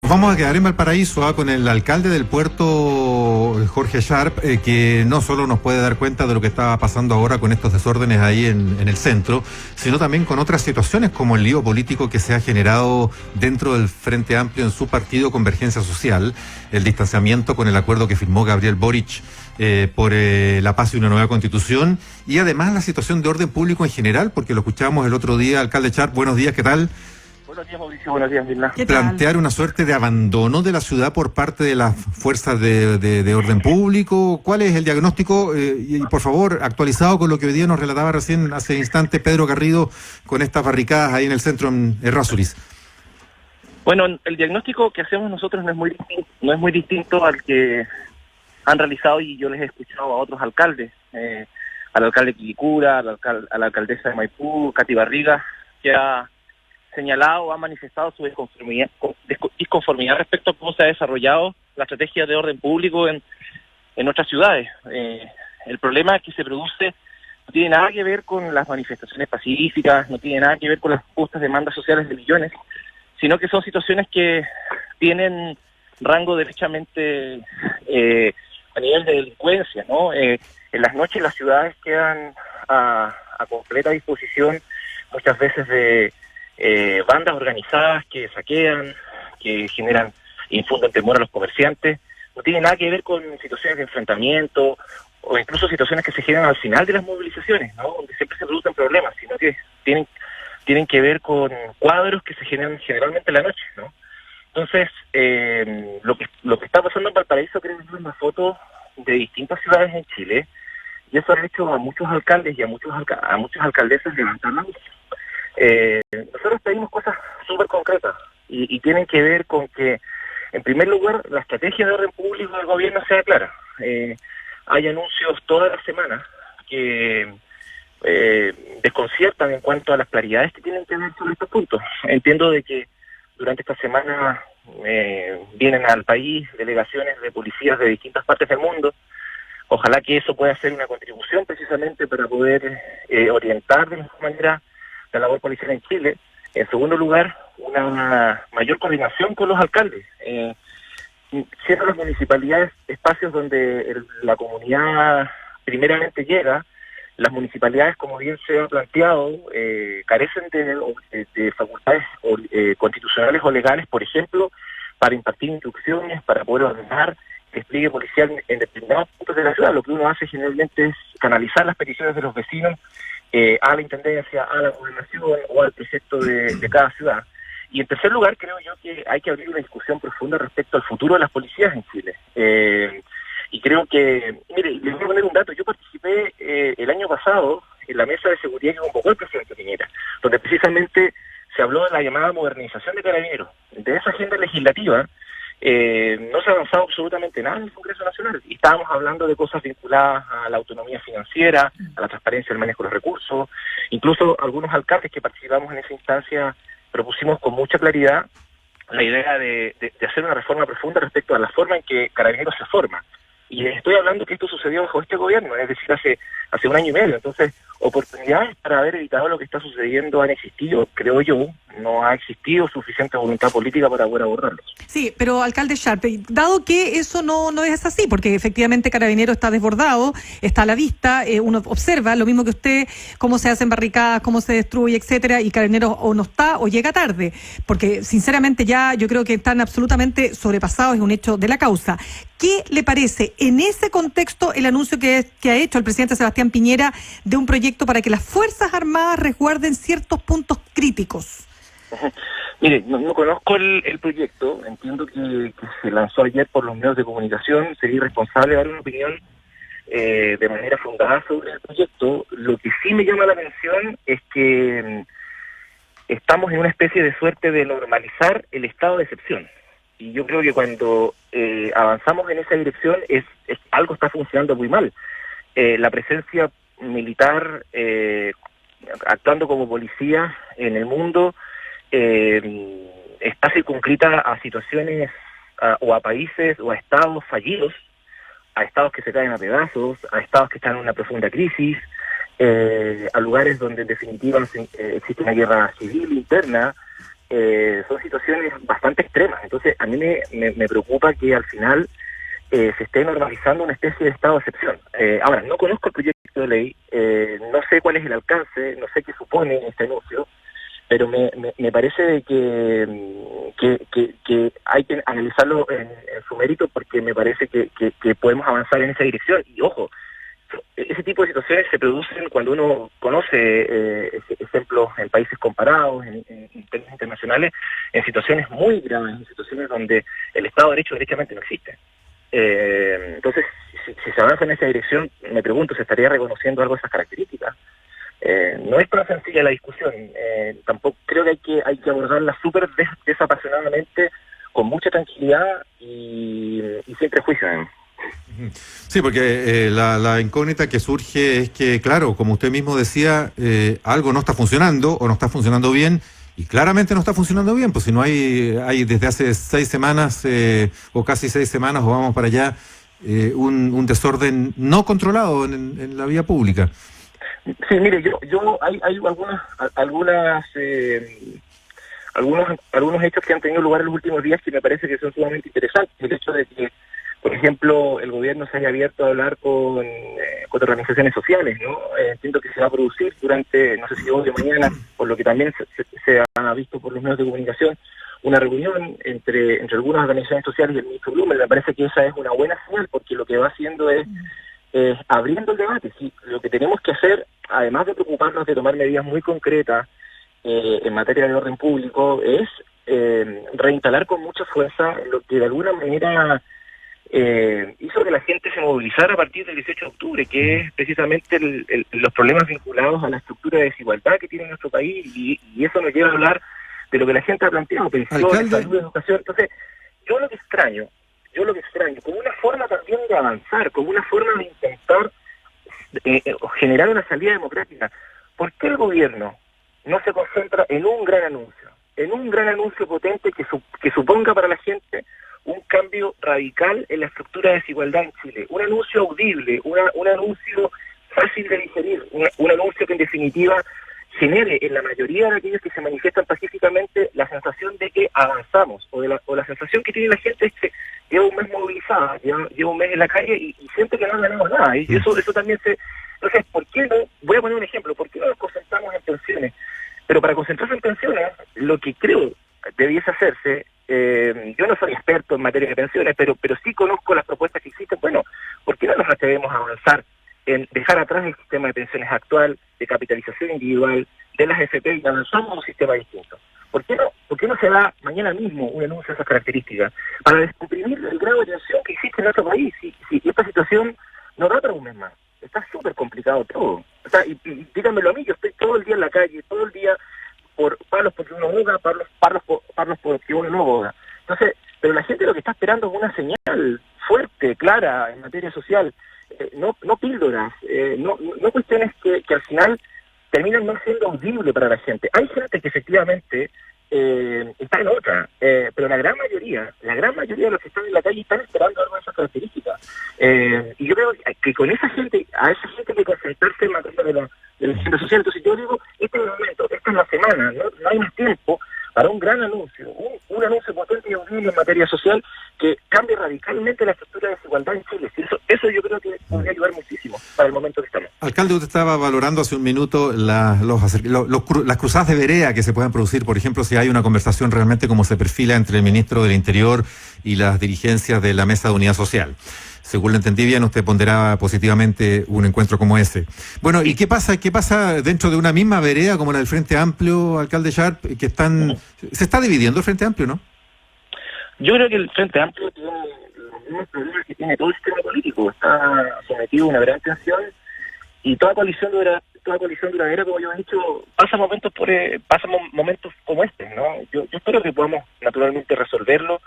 Nos vamos a quedar en Valparaíso con el alcalde del puerto, Jorge Sharp, que no solo nos puede dar cuenta de lo que está pasando ahora con estos desórdenes ahí en el centro, sino también con otras situaciones como el lío político que se ha generado dentro del Frente Amplio en su partido Convergencia Social, el distanciamiento con el acuerdo que firmó Gabriel Boric por la paz y una nueva constitución, y además la situación de orden público en general, porque lo escuchamos el otro día. Alcalde Sharp, buenos días, ¿qué tal? Buenos días, Mauricio. Buenos días, Mirna. Plantear una suerte de abandono de la ciudad por parte de las fuerzas de orden público. ¿Cuál es el diagnóstico? Y por favor, actualizado con lo que hoy día nos relataba recién hace instantes Pedro Garrido con estas barricadas ahí en el centro en Errázuriz. Bueno, el diagnóstico que hacemos nosotros no es muy distinto al que han realizado, y yo les he escuchado a otros alcaldes, al alcalde Quilicura, a la alcaldesa de Maipú, Katy Barriga, que ha señalado, ha manifestado su disconformidad respecto a cómo se ha desarrollado la estrategia de orden público en nuestras ciudades. El problema que se produce no tiene nada que ver con las manifestaciones pacíficas, no tiene nada que ver con las justas demandas sociales de millones, sino que son situaciones que tienen rango derechamente a nivel de delincuencia, ¿no? En las noches las ciudades quedan a completa disposición muchas veces de bandas organizadas que saquean, que infunden temor a los comerciantes. No tiene nada que ver con situaciones de enfrentamiento o incluso situaciones que se generan al final de las movilizaciones, ¿no? Donde siempre se producen problemas, sino que tienen que ver con cuadros que se generan generalmente en la noche, ¿no? Entonces, lo que está pasando en Valparaíso, creo que es una foto de distintas ciudades en Chile, y eso ha hecho a muchos alcaldes y a muchas alcaldesas levantar la voz. Nosotros pedimos cosas súper concretas y tienen que ver con que, en primer lugar, la estrategia de orden público del gobierno sea clara. Hay anuncios todas las semanas que desconciertan en cuanto a las claridades que tienen que ver sobre estos puntos. Entiendo de que durante esta semana vienen al país delegaciones de policías de distintas partes del mundo. Ojalá que eso pueda ser una contribución precisamente para poder orientar de mejor manera la labor policial en Chile. En segundo lugar, una mayor coordinación con los alcaldes. Cierran las municipalidades espacios donde la comunidad primeramente llega. Las municipalidades, como bien se ha planteado, carecen de facultades constitucionales o legales, por ejemplo, para impartir instrucciones, para poder ordenar despliegue policial en determinados puntos de la ciudad. Lo que uno hace generalmente es canalizar las peticiones de los vecinos a la intendencia, a la gobernación o al prefecto de cada ciudad. Y en tercer lugar, creo yo que hay que abrir una discusión profunda respecto al futuro de las policías en Chile. Y creo que, mire, les voy a poner un dato. Yo participé el año pasado en la mesa de seguridad que convocó el presidente Piñera, donde precisamente se habló de la llamada modernización de Carabineros. De esa agenda legislativa no se ha avanzado absolutamente nada en el Congreso Nacional. Y estábamos hablando de cosas vinculadas a la autonomía financiera, a la transparencia del manejo de los recursos. Incluso algunos alcaldes que participamos en esa instancia propusimos con mucha claridad la idea de hacer una reforma profunda respecto a la forma en que Carabineros se forma. Y estoy hablando que esto sucedió bajo este gobierno, es decir, hace un año y medio. Entonces, oportunidades para haber evitado lo que está sucediendo han existido, creo yo. No ha existido suficiente voluntad política para poder abordarlos. Sí, pero alcalde Sharp, dado que eso no es así, porque efectivamente Carabinero está desbordado, está a la vista, uno observa lo mismo que usted, cómo se hacen barricadas, cómo se destruye, etcétera, y Carabinero o no está o llega tarde, porque sinceramente ya yo creo que están absolutamente sobrepasados, es un hecho de la causa. ¿Qué le parece en ese contexto el anuncio que ha hecho el presidente Sebastián Piñera de un proyecto para que las Fuerzas Armadas resguarden ciertos puntos críticos? Mire, no conozco el proyecto, entiendo que se lanzó ayer por los medios de comunicación. Sería irresponsable dar una opinión de manera fundada sobre el proyecto. Lo que sí me llama la atención es que estamos en una especie de suerte de normalizar el estado de excepción. Y yo creo que cuando avanzamos en esa dirección algo está funcionando muy mal. La presencia militar actuando como policía en el mundo está circunscrita a situaciones o a países o a estados fallidos, a estados que se caen a pedazos, a estados que están en una profunda crisis, a lugares donde en definitiva existe una guerra civil interna, son situaciones bastante extremas. Entonces, a mí me preocupa que al final se esté normalizando una especie de estado de excepción. Ahora, no conozco el proyecto de ley, no sé cuál es el alcance, no sé qué supone este anuncio, pero me parece de que hay que analizarlo en su mérito, porque me parece que podemos avanzar en esa dirección. Y ojo, ese tipo de situaciones se producen cuando uno conoce ejemplos en países comparados, en términos internacionales, en situaciones muy graves, en situaciones donde el Estado de Derecho directamente no existe. Entonces, si se avanza en esa dirección, me pregunto, ¿se estaría reconociendo algo de esas características? No es tan sencilla la discusión. Tampoco creo que hay que abordarla súper desapasionadamente, con mucha tranquilidad y sin prejuicio. Sí, porque la incógnita que surge es que, claro, como usted mismo decía, algo no está funcionando o no está funcionando bien, y claramente no está funcionando bien, pues si no hay desde hace 6 semanas o casi 6 semanas, o vamos para allá, un desorden no controlado en la vía pública. Sí, mire, hay algunos hechos que han tenido lugar en los últimos días que me parece que son sumamente interesantes. El hecho de que, por ejemplo, el gobierno se haya abierto a hablar con organizaciones sociales, ¿no? Entiendo que se va a producir durante, no sé si hoy o mañana, por lo que también se ha visto por los medios de comunicación, una reunión entre algunas organizaciones sociales y el ministro Blumen. Me parece que esa es una buena señal, porque lo que va haciendo es abriendo el debate. Sí, lo que tenemos que hacer, además de preocuparnos de tomar medidas muy concretas en materia de orden público, es reinstalar con mucha fuerza lo que de alguna manera hizo que la gente se movilizara a partir del 18 de octubre, que es precisamente los problemas vinculados a la estructura de desigualdad que tiene nuestro país, y eso nos lleva a hablar de lo que la gente ha planteado, pensiones, salud, educación. Entonces, yo lo que extraño, como una forma también de avanzar, como una forma de intentar generar una salida democrática, ¿por qué el gobierno no se concentra en un gran anuncio potente que suponga para la gente un cambio radical en la estructura de desigualdad en Chile? Un anuncio audible, un anuncio fácil de digerir, un anuncio que en definitiva genere en la mayoría de aquellos que se manifiestan pacíficamente la sensación de que avanzamos, o la sensación que tiene la gente es que lleva un mes movilizada, lleva un mes en la calle y siente que no han ganado nada. Y eso también Entonces, ¿por qué no? Voy a poner un ejemplo. ¿Por qué no nos concentramos en pensiones? Pero para concentrarse en pensiones, lo que creo debiese hacerse, yo no soy experto en materia de pensiones, pero sí conozco las propuestas que existen. Bueno, ¿por qué no nos atrevemos a avanzar en dejar atrás el sistema de pensiones actual, de capitalización individual, de las FP, y avanzamos a un sistema distinto? ¿Por qué no se da mañana mismo un anuncio de esas características para descomprimir el grado de tensión que existe en nuestro país? Si esta situación no da para un mes más, está súper complicado todo. O sea, y díganmelo a mí, yo estoy todo el día en la calle, todo el día por palos porque uno boga, palos porque uno no boga. Entonces, pero la gente lo que está esperando es una señal fuerte, clara, en materia social, no píldoras, no cuestiones que al final terminan no siendo audible para la gente. Hay gente que efectivamente está en otra, pero la gran mayoría de los que están en la calle están esperando algo de esas características. Y yo creo que con a esa gente hay que concentrarse en materia de la agenda social. Entonces yo digo, este es el momento, esta es la semana, no hay más tiempo para un gran anuncio, un anuncio potente y audible en materia social que cambie radicalmente la estructura de desigualdad en Chile. Eso yo creo que podría ayudar muchísimo para el momento que estamos. Alcalde, usted estaba valorando hace un minuto las cruzadas de vereda que se puedan producir, por ejemplo, si hay una conversación realmente como se perfila entre el ministro del Interior y las dirigencias de la Mesa de Unidad Social. Según lo entendí bien, usted ponderaba positivamente un encuentro como ese. Bueno, ¿y qué pasa dentro de una misma vereda como la del Frente Amplio, alcalde Sharp, que se está dividiendo el Frente Amplio, ¿no? Yo creo que el Frente Amplio tiene los mismos problemas que tiene todo el sistema político. Está sometido a una gran tensión, y toda coalición duradera, como yo he dicho, pasa momentos como este, ¿no? Yo espero que podamos naturalmente resolverlo,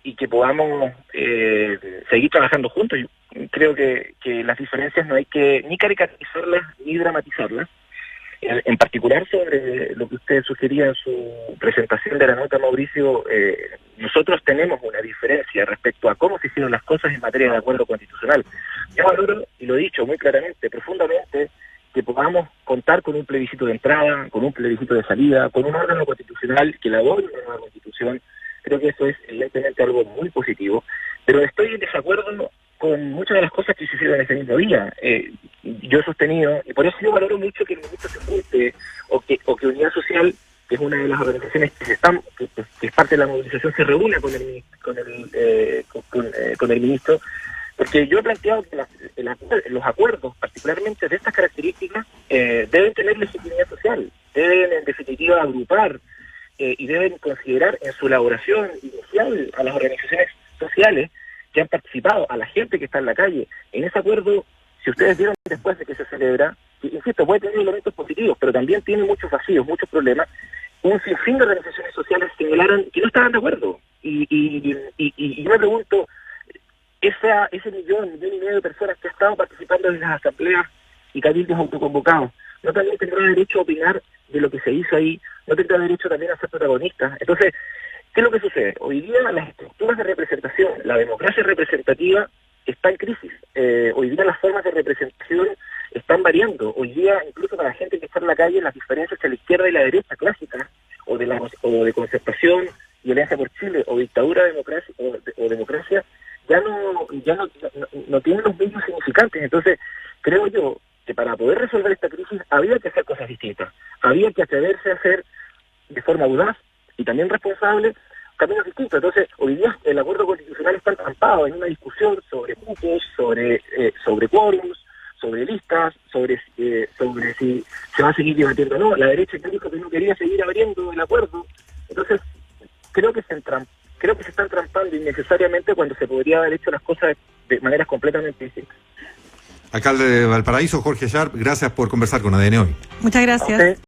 y que podamos seguir trabajando juntos. Yo creo que las diferencias no hay que ni caricaturizarlas ni dramatizarlas. En particular, sobre lo que usted sugería en su presentación de la nota, Mauricio, nosotros tenemos una diferencia respecto a cómo se hicieron las cosas en materia de acuerdo constitucional. Yo valoro, y lo he dicho muy claramente, profundamente, que podamos contar con un plebiscito de entrada, con un plebiscito de salida, con un órgano constitucional que elabore una nueva constitución. Creo que eso es evidentemente algo muy positivo, pero estoy en desacuerdo con muchas de las cosas que se hicieron ese mismo día. Yo he sostenido, y por eso yo valoro mucho que el ministro se junte, o que Unidad Social, que es una de las organizaciones que es parte de la movilización, se reúna con el ministro, porque yo he planteado que los acuerdos, particularmente de estas características, deben tener legitimidad social, deben en definitiva agrupar y deben considerar en su elaboración inicial a las organizaciones sociales que han participado, a la gente que está en la calle. En ese acuerdo, si ustedes vieron después de que se celebra, insisto, puede tener elementos positivos, pero también tiene muchos vacíos, muchos problemas. Un sinfín de organizaciones sociales señalaron que no estaban de acuerdo. Y yo me pregunto, ese millón y medio de personas que ha estado participando en las asambleas y cabildos autoconvocados, ¿no también tendrá derecho a opinar de lo que se hizo ahí? ¿No tendrá derecho también a ser protagonistas? Entonces, ¿qué es lo que sucede? Hoy día las estructuras de representación, la democracia representativa está en crisis. Hoy día las formas de representación están variando. Hoy día, incluso para la gente que está en la calle, las diferencias entre la izquierda y la derecha clásica, o de Concertación y Alianza por Chile, o dictadura o democracia, ya no tienen los mismos significantes. Entonces, creo yo que para poder resolver esta crisis había que hacer cosas distintas. Había que atreverse a hacer de forma audaz y también responsable caminos distintos. Entonces, hoy día el acuerdo constitucional está entrampado en una discusión sobre cupos, sobre quórums, sobre listas, sobre si se va a seguir debatiendo o no. La derecha ya dijo que no quería seguir abriendo el acuerdo. Entonces, creo que se está entrampando innecesariamente cuando se podría haber hecho las cosas de maneras completamente distintas. Alcalde de Valparaíso, Jorge Sharp, gracias por conversar con ADN hoy. Muchas gracias. Okay.